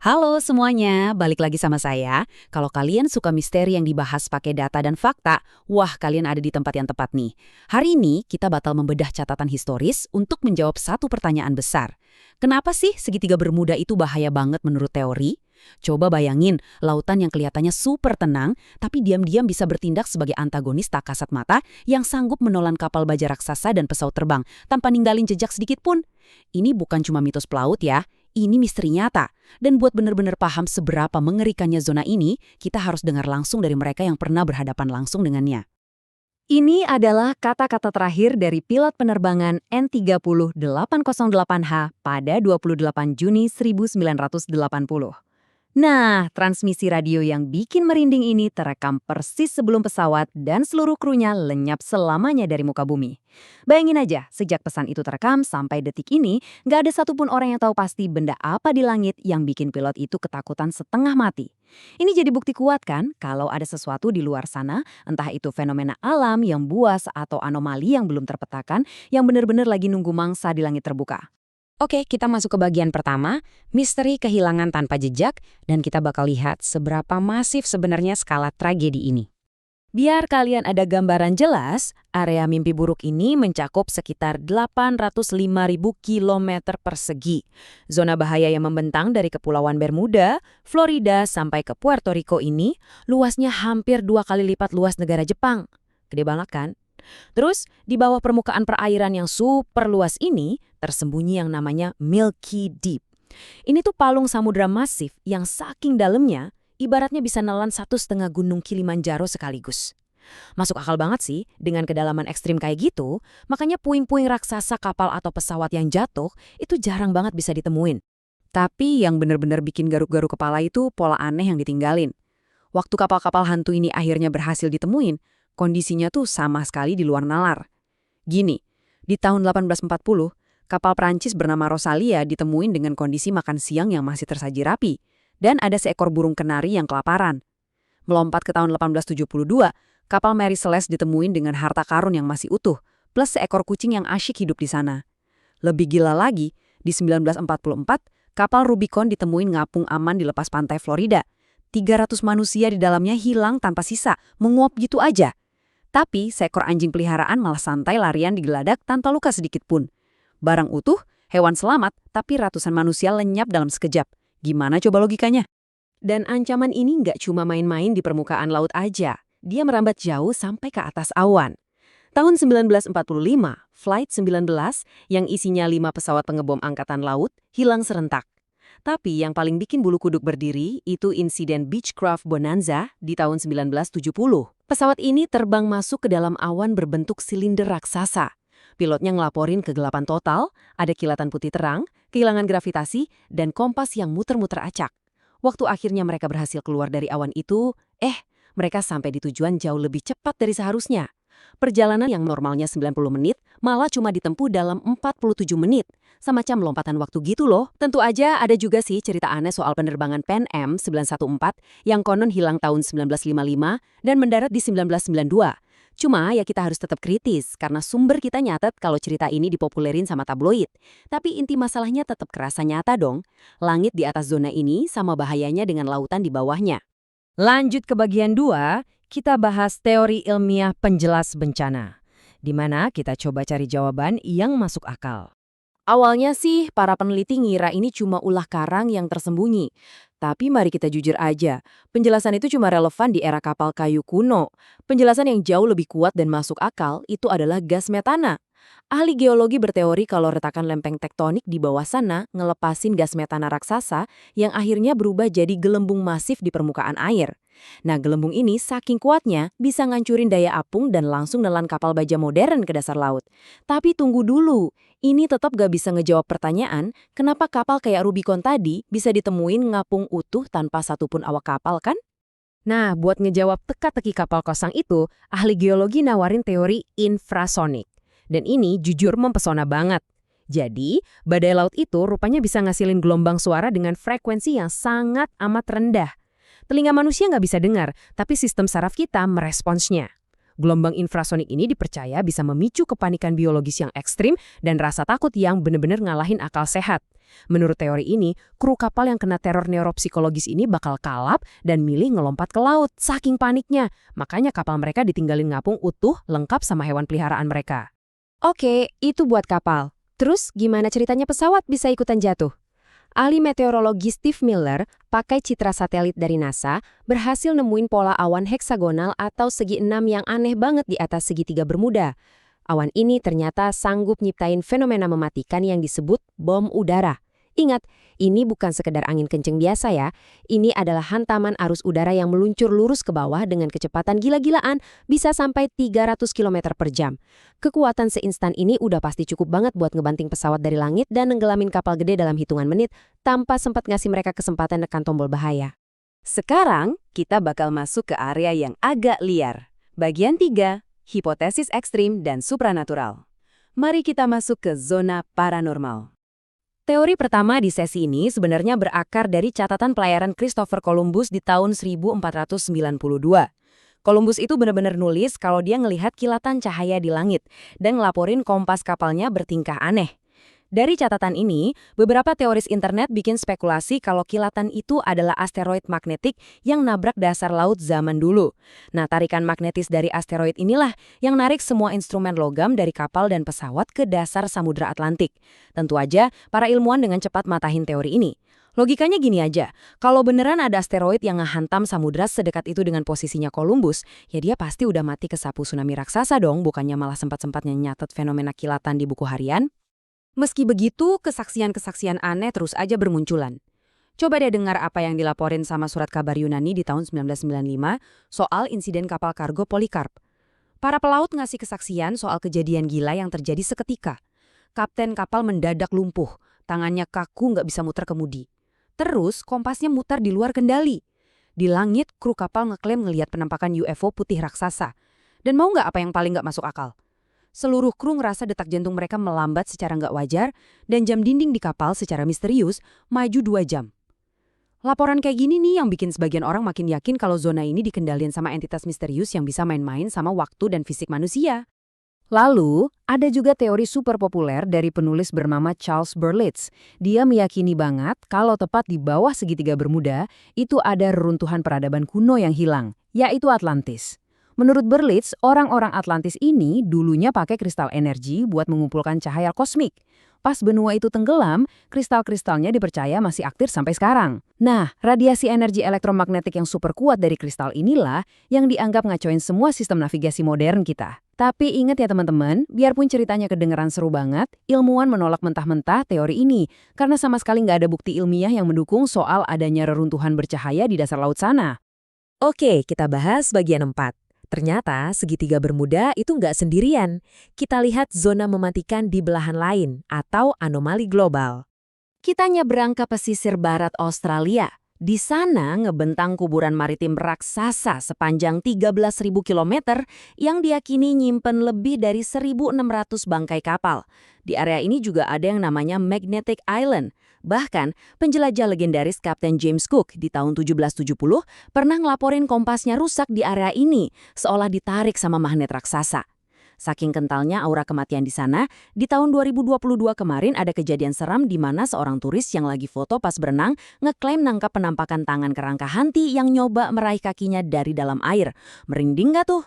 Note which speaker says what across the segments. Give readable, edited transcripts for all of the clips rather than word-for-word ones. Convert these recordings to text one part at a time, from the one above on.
Speaker 1: Halo semuanya, balik lagi sama saya. Kalau kalian suka misteri yang dibahas pakai data dan fakta, wah kalian ada di tempat yang tepat nih. Hari ini kita bakal membedah catatan historis untuk menjawab satu pertanyaan besar. Kenapa sih segitiga Bermuda itu bahaya banget menurut teori? Coba bayangin, lautan yang kelihatannya super tenang, tapi diam-diam bisa bertindak sebagai antagonis tak kasat mata yang sanggup menelan kapal baja raksasa dan pesawat terbang tanpa ninggalin jejak sedikit pun. Ini bukan cuma mitos pelaut ya, ini misteri nyata. Dan buat benar-benar paham seberapa mengerikannya zona ini, kita harus dengar langsung dari mereka yang pernah berhadapan langsung dengannya. Ini adalah kata-kata terakhir dari pilot penerbangan N30-808H pada 28 Juni 1980. Nah, transmisi radio yang bikin merinding ini terekam persis sebelum pesawat dan seluruh krunya lenyap selamanya dari muka bumi. Bayangin aja, sejak pesan itu terekam sampai detik ini, nggak ada satupun orang yang tahu pasti benda apa di langit yang bikin pilot itu ketakutan setengah mati. Ini jadi bukti kuat kan, kalau ada sesuatu di luar sana, entah itu fenomena alam yang buas atau anomali yang belum terpetakan, yang benar-benar lagi nunggu mangsa di langit terbuka. Oke, kita masuk ke bagian pertama, misteri kehilangan tanpa jejak, dan kita bakal lihat seberapa masif sebenarnya skala tragedi ini. Biar kalian ada gambaran jelas, area mimpi buruk ini mencakup sekitar 805.000 km persegi. Zona bahaya yang membentang dari Kepulauan Bermuda, Florida sampai ke Puerto Rico ini luasnya hampir 2 kali lipat luas negara Jepang. Gede banget kan? Terus, di bawah permukaan perairan yang super luas ini, tersembunyi yang namanya Milky Deep. Ini tuh palung samudra masif yang saking dalamnya, ibaratnya bisa nelan 1,5 gunung Kilimanjaro sekaligus. Masuk akal banget sih, dengan kedalaman ekstrim kayak gitu, makanya puing-puing raksasa kapal atau pesawat yang jatuh, itu jarang banget bisa ditemuin. Tapi yang benar-benar bikin garuk-garuk kepala itu pola aneh yang ditinggalin. Waktu kapal-kapal hantu ini akhirnya berhasil ditemuin, kondisinya tuh sama sekali di luar nalar. Gini, di tahun 1840, kapal Prancis bernama Rosalia ditemuin dengan kondisi makan siang yang masih tersaji rapi, dan ada seekor burung kenari yang kelaparan. Melompat ke tahun 1872, kapal Mary Celeste ditemuin dengan harta karun yang masih utuh, plus seekor kucing yang asyik hidup di sana. Lebih gila lagi, di 1944, kapal Rubicon ditemuin ngapung aman di lepas pantai Florida. 300 manusia di dalamnya hilang tanpa sisa, menguap gitu aja. Tapi seekor anjing peliharaan malah santai larian di geladak tanpa luka sedikit pun. Barang utuh, hewan selamat, tapi ratusan manusia lenyap dalam sekejap. Gimana coba logikanya? Dan ancaman ini nggak cuma main-main di permukaan laut aja. Dia merambat jauh sampai ke atas awan. Tahun 1945, Flight 19 yang isinya 5 pesawat pengebom angkatan laut hilang serentak. Tapi yang paling bikin bulu kuduk berdiri itu insiden Beechcraft Bonanza di tahun 1970. Pesawat ini terbang masuk ke dalam awan berbentuk silinder raksasa. Pilotnya ngelaporin kegelapan total, ada kilatan putih terang, kehilangan gravitasi, dan kompas yang muter-muter acak. Waktu akhirnya mereka berhasil keluar dari awan itu, mereka sampai di tujuan jauh lebih cepat dari seharusnya. Perjalanan yang normalnya 90 menit malah cuma ditempuh dalam 47 menit. Semacam lompatan waktu gitu loh. Tentu aja ada juga sih cerita aneh soal penerbangan Pan Am 914 yang konon hilang tahun 1955 dan mendarat di 1992. Cuma ya kita harus tetap kritis karena sumber kita nyatet kalau cerita ini dipopulerin sama tabloid. Tapi inti masalahnya tetap kerasa nyata dong. Langit di atas zona ini sama bahayanya dengan lautan di bawahnya. Lanjut ke bagian 2, kita bahas teori ilmiah penjelas bencana, di mana kita coba cari jawaban yang masuk akal. Awalnya sih, para peneliti ngira ini cuma ulah karang yang tersembunyi. Tapi mari kita jujur aja, penjelasan itu cuma relevan di era kapal kayu kuno. Penjelasan yang jauh lebih kuat dan masuk akal itu adalah gas metana. Ahli geologi berteori kalau retakan lempeng tektonik di bawah sana ngelepasin gas metana raksasa yang akhirnya berubah jadi gelembung masif di permukaan air. Nah, gelembung ini saking kuatnya bisa ngancurin daya apung dan langsung nelan kapal baja modern ke dasar laut. Tapi tunggu dulu, ini tetap gak bisa ngejawab pertanyaan kenapa kapal kayak Rubicon tadi bisa ditemuin ngapung utuh tanpa satupun awak kapal kan? Nah, buat ngejawab teka-teki kapal kosong itu, ahli geologi nawarin teori infrasonik. Dan ini jujur mempesona banget. Jadi, badai laut itu rupanya bisa ngasilin gelombang suara dengan frekuensi yang sangat amat rendah. Telinga manusia nggak bisa dengar, tapi sistem saraf kita meresponsnya. Gelombang infrasonik ini dipercaya bisa memicu kepanikan biologis yang ekstrim dan rasa takut yang benar-benar ngalahin akal sehat.
Speaker 2: Menurut teori ini, kru kapal yang kena teror neuropsikologis ini bakal kalap dan milih ngelompat ke laut, saking paniknya. Makanya kapal mereka ditinggalin ngapung utuh, lengkap sama hewan peliharaan mereka.
Speaker 3: Oke, itu buat kapal. Terus gimana ceritanya pesawat bisa ikutan jatuh? Ahli meteorologi Steve Miller pakai citra satelit dari NASA berhasil nemuin pola awan heksagonal atau segi enam yang aneh banget di atas segitiga Bermuda. Awan ini ternyata sanggup nyiptain fenomena mematikan yang disebut bom udara. Ingat, ini bukan sekedar angin kenceng biasa ya. Ini adalah hantaman arus udara yang meluncur lurus ke bawah dengan kecepatan gila-gilaan bisa sampai 300 km per jam. Kekuatan seinstan ini udah pasti cukup banget buat ngebanting pesawat dari langit dan nenggelamin kapal gede dalam hitungan menit tanpa sempat ngasih mereka kesempatan nekan tombol bahaya.
Speaker 2: Sekarang, kita bakal masuk ke area yang agak liar. Bagian 3, hipotesis ekstrim dan supranatural. Mari kita masuk ke zona paranormal. Teori pertama di sesi ini sebenarnya berakar dari catatan pelayaran Christopher Columbus di tahun 1492. Columbus itu benar-benar nulis kalau dia ngelihat kilatan cahaya di langit dan ngelaporin kompas kapalnya bertingkah aneh. Dari catatan ini, beberapa teoris internet bikin spekulasi kalau kilatan itu adalah asteroid magnetik yang nabrak dasar laut zaman dulu. Nah, tarikan magnetis dari asteroid inilah yang narik semua instrumen logam dari kapal dan pesawat ke dasar Samudra Atlantik. Tentu aja, para ilmuwan dengan cepat matahin teori ini. Logikanya gini aja, kalau beneran ada asteroid yang ngehantam samudra sedekat itu dengan posisinya Columbus, ya dia pasti udah mati kesapu tsunami raksasa dong, bukannya malah sempat-sempatnya nyatet fenomena kilatan di buku harian. Meski begitu, kesaksian-kesaksian aneh terus aja bermunculan. Coba deh dengar apa yang dilaporin sama surat kabar Yunani di tahun 1995 soal insiden kapal kargo Polycarp. Para pelaut ngasih kesaksian soal kejadian gila yang terjadi seketika. Kapten kapal mendadak lumpuh, tangannya kaku nggak bisa muter kemudi. Terus kompasnya mutar di luar kendali. Di langit, kru kapal ngeklaim ngelihat penampakan UFO putih raksasa. Dan mau nggak apa yang paling nggak masuk akal? Seluruh kru ngerasa detak jantung mereka melambat secara nggak wajar dan jam dinding di kapal secara misterius maju 2 jam. Laporan kayak gini nih yang bikin sebagian orang makin yakin kalau zona ini dikendalikan sama entitas misterius yang bisa main-main sama waktu dan fisik manusia. Lalu, ada juga teori super populer dari penulis bernama Charles Berlitz. Dia meyakini banget kalau tepat di bawah segitiga Bermuda itu ada reruntuhan peradaban kuno yang hilang, yaitu Atlantis. Menurut Berlitz, orang-orang Atlantis ini dulunya pakai kristal energi buat mengumpulkan cahaya kosmik. Pas benua itu tenggelam, kristal-kristalnya dipercaya masih aktif sampai sekarang. Nah, radiasi energi elektromagnetik yang super kuat dari kristal inilah yang dianggap ngacoin semua sistem navigasi modern kita. Tapi ingat ya teman-teman, biarpun ceritanya kedengeran seru banget, ilmuwan menolak mentah-mentah teori ini karena sama sekali nggak ada bukti ilmiah yang mendukung soal adanya reruntuhan bercahaya di dasar laut sana. Oke, kita bahas bagian 4. Ternyata segitiga Bermuda itu nggak sendirian. Kita lihat zona mematikan di belahan lain atau anomali global. Kita nyebrang ke pesisir barat Australia. Di sana ngebentang kuburan maritim raksasa sepanjang 13.000 km yang diyakini nyimpen lebih dari 1.600 bangkai kapal. Di area ini juga ada yang namanya Magnetic Island. Bahkan, penjelajah legendaris Kapten James Cook di tahun 1770 pernah ngelaporin kompasnya rusak di area ini, seolah ditarik sama magnet raksasa. Saking kentalnya aura kematian di sana, di tahun 2022 kemarin ada kejadian seram di mana seorang turis yang lagi foto pas berenang ngeklaim nangkap penampakan tangan kerangka hanti yang nyoba meraih kakinya dari dalam air. Merinding nggak tuh?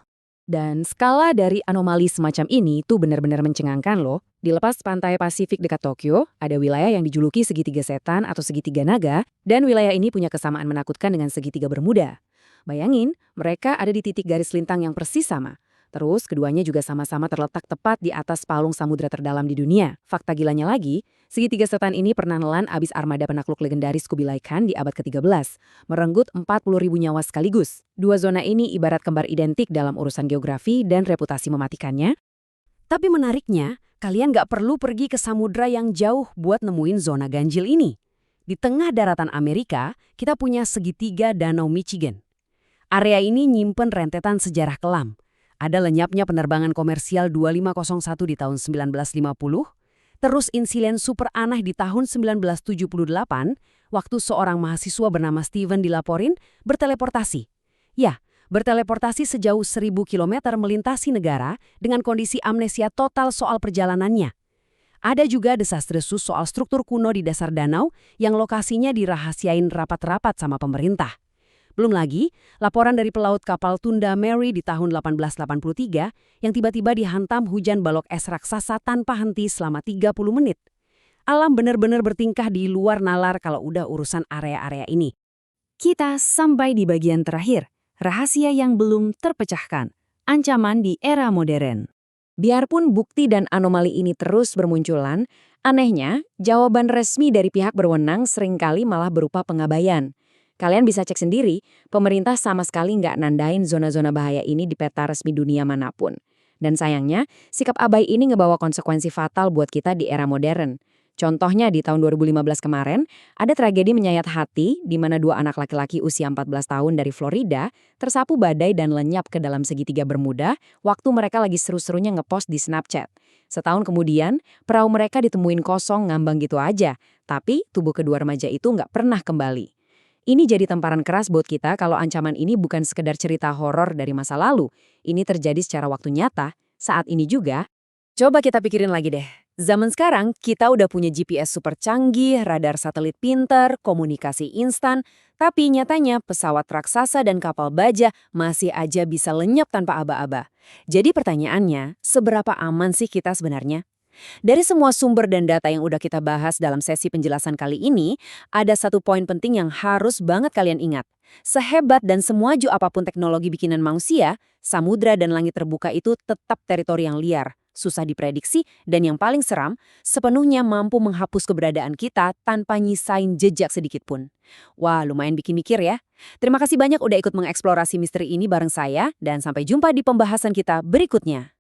Speaker 2: Dan skala dari anomali semacam ini tuh benar-benar mencengangkan loh. Di lepas pantai Pasifik dekat Tokyo, ada wilayah yang dijuluki segitiga setan atau segitiga naga, dan wilayah ini punya kesamaan menakutkan dengan segitiga Bermuda. Bayangin, mereka ada di titik garis lintang yang persis sama. Terus, keduanya juga sama-sama terletak tepat di atas palung samudra terdalam di dunia. Fakta gilanya lagi, segitiga setan ini pernah nelan abis armada penakluk legendaris Kubilai Khan di abad ke-13, merenggut 40.000 nyawa sekaligus. Dua zona ini ibarat kembar identik dalam urusan geografi dan reputasi mematikannya. Tapi menariknya, kalian nggak perlu pergi ke samudra yang jauh buat nemuin zona ganjil ini. Di tengah daratan Amerika, kita punya segitiga Danau Michigan. Area ini nyimpen rentetan sejarah kelam. Ada lenyapnya penerbangan komersial 2501 di tahun 1950, terus insiden super aneh di tahun 1978, waktu seorang mahasiswa bernama Steven dilaporin berteleportasi. Ya, berteleportasi sejauh 1.000 km melintasi negara dengan kondisi amnesia total soal perjalanannya. Ada juga desas-desus soal struktur kuno di dasar danau yang lokasinya dirahasiain rapat-rapat sama pemerintah. Belum lagi, laporan dari pelaut kapal Tunda Mary di tahun 1883 yang tiba-tiba dihantam hujan balok es raksasa tanpa henti selama 30 menit. Alam benar-benar bertingkah di luar nalar kalau udah urusan area-area ini. Kita sampai di bagian terakhir, rahasia yang belum terpecahkan, ancaman di era modern.
Speaker 1: Biarpun bukti dan anomali ini terus bermunculan, anehnya, jawaban resmi dari pihak berwenang seringkali malah berupa pengabaian. Kalian bisa cek sendiri, pemerintah sama sekali nggak nandain zona-zona bahaya ini di peta resmi dunia manapun. Dan sayangnya, sikap abai ini ngebawa konsekuensi fatal buat kita di era modern. Contohnya di tahun 2015 kemarin, ada tragedi menyayat hati di mana dua anak laki-laki usia 14 tahun dari Florida tersapu badai dan lenyap ke dalam segitiga Bermuda waktu mereka lagi seru-serunya ngepost di Snapchat. Setahun kemudian, perahu mereka ditemuin kosong ngambang gitu aja, tapi tubuh kedua remaja itu nggak pernah kembali. Ini jadi tamparan keras buat kita kalau ancaman ini bukan sekedar cerita horor dari masa lalu. Ini terjadi secara waktu nyata, saat ini juga.
Speaker 2: Coba kita pikirin lagi deh. Zaman sekarang, kita udah punya GPS super canggih, radar satelit pintar, komunikasi instan, tapi nyatanya pesawat raksasa dan kapal baja masih aja bisa lenyap tanpa aba-aba. Jadi pertanyaannya, seberapa aman sih kita sebenarnya? Dari semua sumber dan data yang udah kita bahas dalam sesi penjelasan kali ini, ada satu poin penting yang harus banget kalian ingat. Sehebat dan semaju apapun teknologi bikinan manusia, samudra dan langit terbuka itu tetap teritori yang liar, susah diprediksi, dan yang paling seram, sepenuhnya mampu menghapus keberadaan kita tanpa nyisain jejak sedikit pun. Wah, lumayan bikin mikir ya. Terima kasih banyak udah ikut mengeksplorasi misteri ini bareng saya, dan sampai jumpa di pembahasan kita berikutnya.